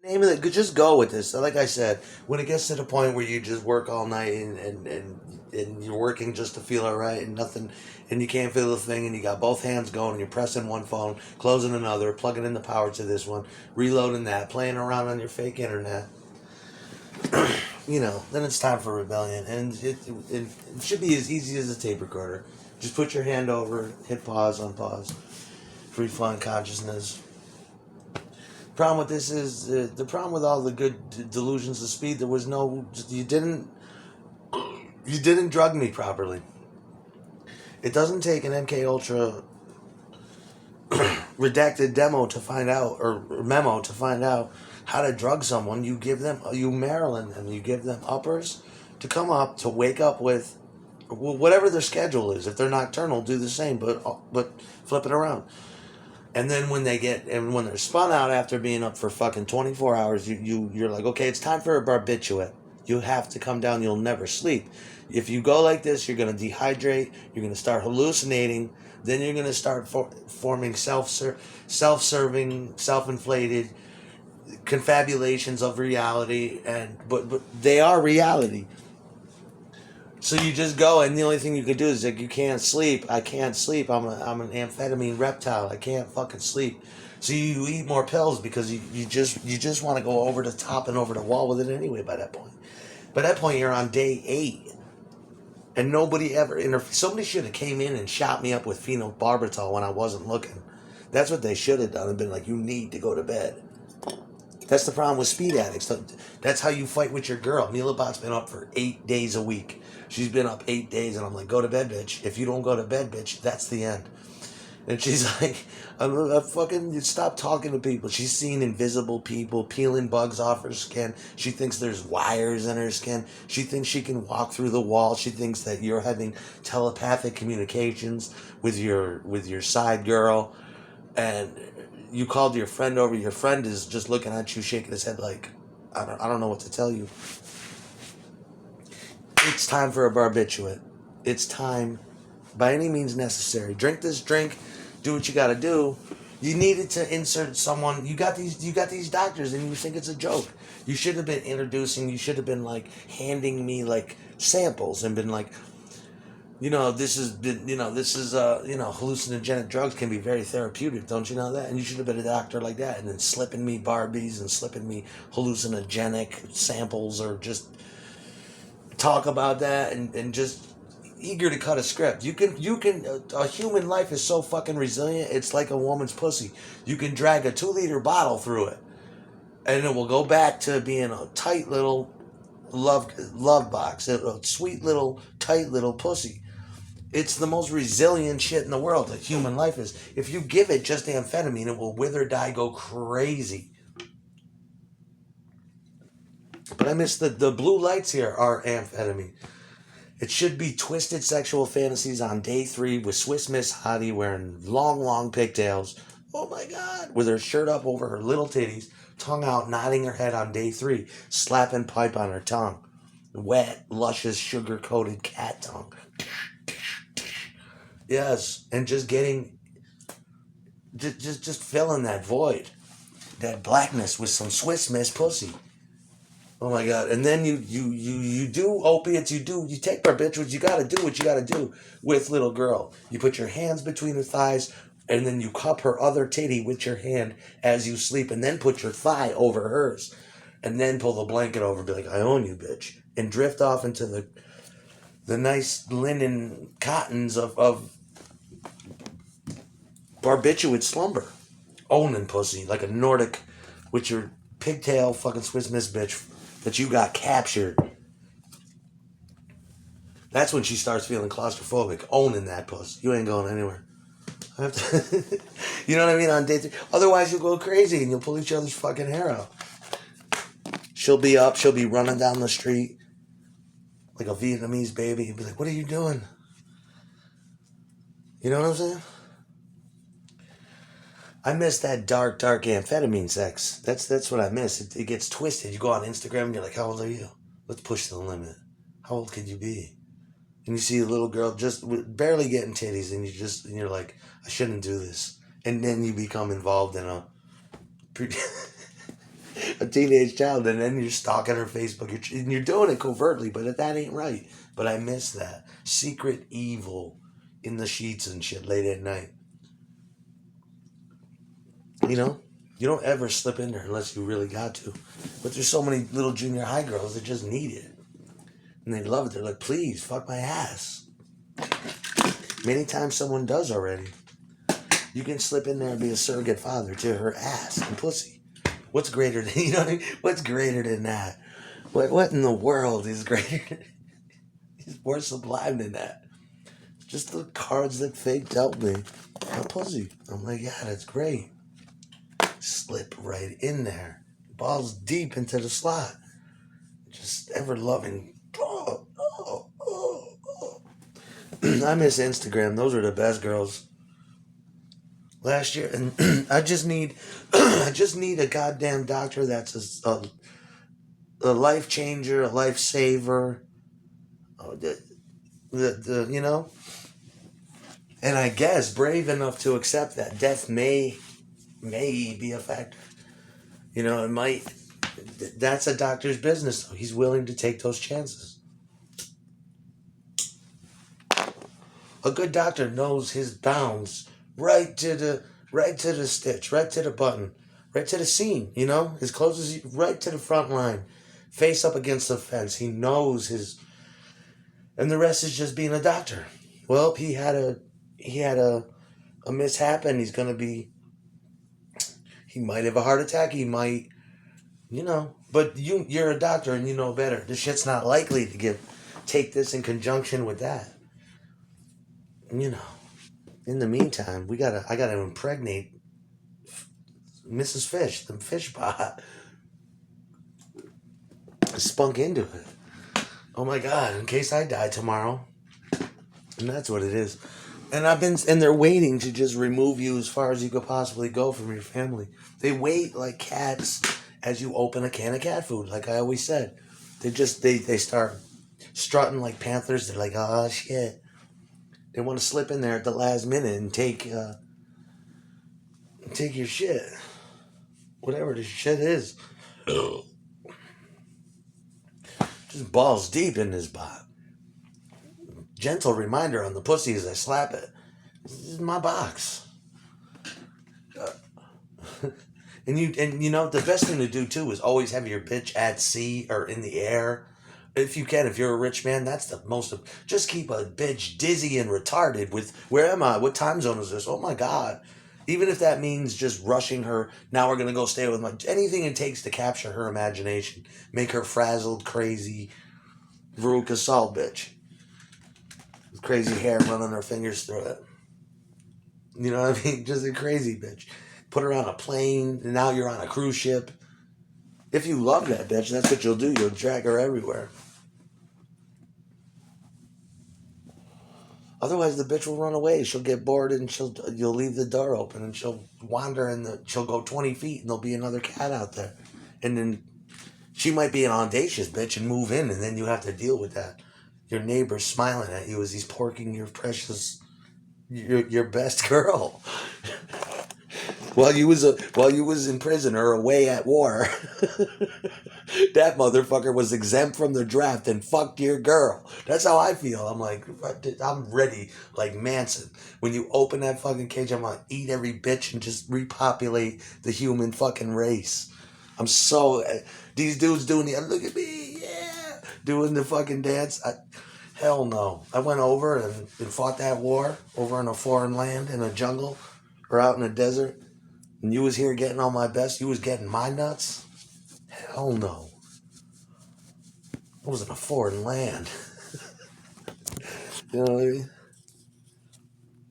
Name of it. Just go with this. Like I said, when it gets to the point where you just work all night and you're working just to feel alright and nothing, and you can't feel a thing, and you got both hands going, and you're pressing one phone, closing another, plugging in the power to this one, reloading that, playing around on your fake internet. Then it's time for rebellion, and it should be as easy as a tape recorder. Just put your hand over, hit pause, unpause, free flowing consciousness. Problem with this is the problem with all the good delusions of speed. There was no you didn't drug me properly. It doesn't take an MK Ultra redacted demo to find out or memo to find out how to drug someone. You Maryland them. You give them uppers to come up to wake up with whatever their schedule is. If they're nocturnal, do the same, but flip it around. And then when they're spun out after being up for fucking 24 hours, you're like, okay, it's time for a barbiturate. You have to come down. You'll never sleep. If you go like this, you're going to dehydrate. You're going to start hallucinating. Then you're going to start forming self-serving, self-inflated confabulations of reality. But they are reality. So you just go, and the only thing you can do is like, you can't sleep. I can't sleep. I'm an amphetamine reptile. I can't fucking sleep. So you eat more pills because you just want to go over the top and over the wall with it anyway. By that point, you're on day 8, and nobody ever somebody should have came in and shot me up with phenobarbital when I wasn't looking. That's what they should have done and been like, you need to go to bed. That's the problem with speed addicts. That's how you fight with your girl. Mila Bot's been up for 8 days a week. She's been up 8 days, and I'm like, go to bed, bitch. If you don't go to bed, bitch, that's the end. And she's like, I'm fucking stop talking to people. She's seeing invisible people peeling bugs off her skin. She thinks there's wires in her skin. She thinks she can walk through the wall. She thinks that you're having telepathic communications with your side girl, and you called your friend over. Your friend is just looking at you, shaking his head like, I don't know what to tell you. It's time for a barbiturate. It's time, by any means necessary. Drink this drink. Do what you got to do. You needed to insert someone. You got these doctors, and you think it's a joke. You should have been introducing. You should have been like handing me like samples and been like, hallucinogenic drugs can be very therapeutic. Don't you know that? And you should have been a doctor like that, and then slipping me Barbies and slipping me hallucinogenic samples, or just talk about that and just eager to cut a script. A human life is so fucking resilient. It's like a woman's pussy. You can drag a 2-liter bottle through it, and it will go back to being a tight little love box, a sweet little tight little pussy. It's the most resilient shit in the world that human life is. If you give it just amphetamine, it will wither, die, go crazy. But I miss the blue lights here are amphetamine. It should be twisted sexual fantasies on day 3 with Swiss Miss Hottie wearing long, long pigtails. Oh my God. With her shirt up over her little titties, tongue out, nodding her head on day 3, slapping pipe on her tongue. Wet, luscious, sugar-coated cat tongue. Yes, and just getting, just filling that void, that blackness with some Swiss Miss pussy. Oh my God! And then you do opiates. You take barbiturates. You got to do what you got to do with little girl. You put your hands between her thighs, and then you cup her other titty with your hand as you sleep, and then put your thigh over hers, and then pull the blanket over, and be like, "I own you, bitch," and drift off into the nice linen cottons of barbiturate slumber, owning pussy like a Nordic with your pigtail fucking Swiss Miss bitch that you got captured. That's when she starts feeling claustrophobic, owning that puss. You ain't going anywhere. I have to, you know what I mean? On day 3. Otherwise, you'll go crazy and you'll pull each other's fucking hair out. She'll be up. She'll be running down the street like a Vietnamese baby. You'll be like, what are you doing? You know what I'm saying? I miss that dark, dark amphetamine sex. That's what I miss. It gets twisted. You go on Instagram and you're like, how old are you? Let's push the limit. How old could you be? And you see a little girl just barely getting titties, and you're like, I shouldn't do this. And then you become involved in a a teenage child, and then you're stalking her Facebook. You're doing it covertly, but that ain't right. But I miss that secret evil in the sheets and shit late at night. You know, you don't ever slip in there unless you really got to. But there's so many little junior high girls that just need it, and they love it. They're like, please fuck my ass. Many times someone does already. You can slip in there and be a surrogate father to her ass and pussy. What's greater than what's greater than that? What in the world is greater? Is more sublime than that? Just the cards that fate dealt me. A pussy. I'm like, yeah, that's great. Slip right in there. Balls deep into the slot. Just ever loving. Oh, oh, oh, oh. I miss Instagram. Those were the best girls. Last year, and I just need a goddamn doctor that's a life changer, a life saver. Oh, you know, and I guess brave enough to accept that death may be a factor. You know, it might. That's a doctor's business, though. He's willing to take those chances. A good doctor knows his bounds right to the stitch, right to the button, right to the scene. You know, as close as right to the front line, face up against the fence. He knows his, and the rest is just being a doctor. Well, he had a mishap, and he's gonna be. He might have a heart attack. He might, But you're a doctor and you know better. This shit's not likely to take this in conjunction with that. You know. In the meantime, I gotta impregnate Mrs. Fish, the fish pot. Spunk into it. Oh my God! In case I die tomorrow, and that's what it is. And they're waiting to just remove you as far as you could possibly go from your family. They wait like cats as you open a can of cat food. Like I always said, they start strutting like panthers. They're like, oh shit. They want to slip in there at the last minute and take your shit, whatever the shit is. Just balls deep in this bot. Gentle reminder on the pussy as I slap it. This is my box. And the best thing to do too is always have your bitch at sea or in the air. If you can, if you're a rich man, that's the most. Just keep a bitch dizzy and retarded with, where am I? What time zone is this? Oh my God. Even if that means just rushing her, now we're going to go stay with anything it takes to capture her imagination. Make her frazzled, crazy, Veruca Salt bitch. With crazy hair running her fingers through it. You know what I mean? Just a crazy bitch. Put her on a plane, and now you're on a cruise ship. If you love that bitch, that's what you'll do. You'll drag her everywhere. Otherwise, the bitch will run away. She'll get bored, and you'll leave the door open, and she'll wander, and she'll go 20 feet, and there'll be another cat out there. And then she might be an audacious bitch and move in, and then you have to deal with that. Your neighbor's smiling at you as he's porking your precious, your best girl. While you was in prison or away at war, that motherfucker was exempt from the draft and fucked your girl. That's how I feel. I'm like, I'm ready, like Manson. When you open that fucking cage, I'm gonna eat every bitch and just repopulate the human fucking race. I'm so these dudes doing the look at me, yeah, doing the fucking dance. Hell no. I went over and fought that war over in a foreign land in a jungle or out in a desert. And you was here getting on my best. You was getting my nuts. Hell no. I was in a foreign land. You know what I mean?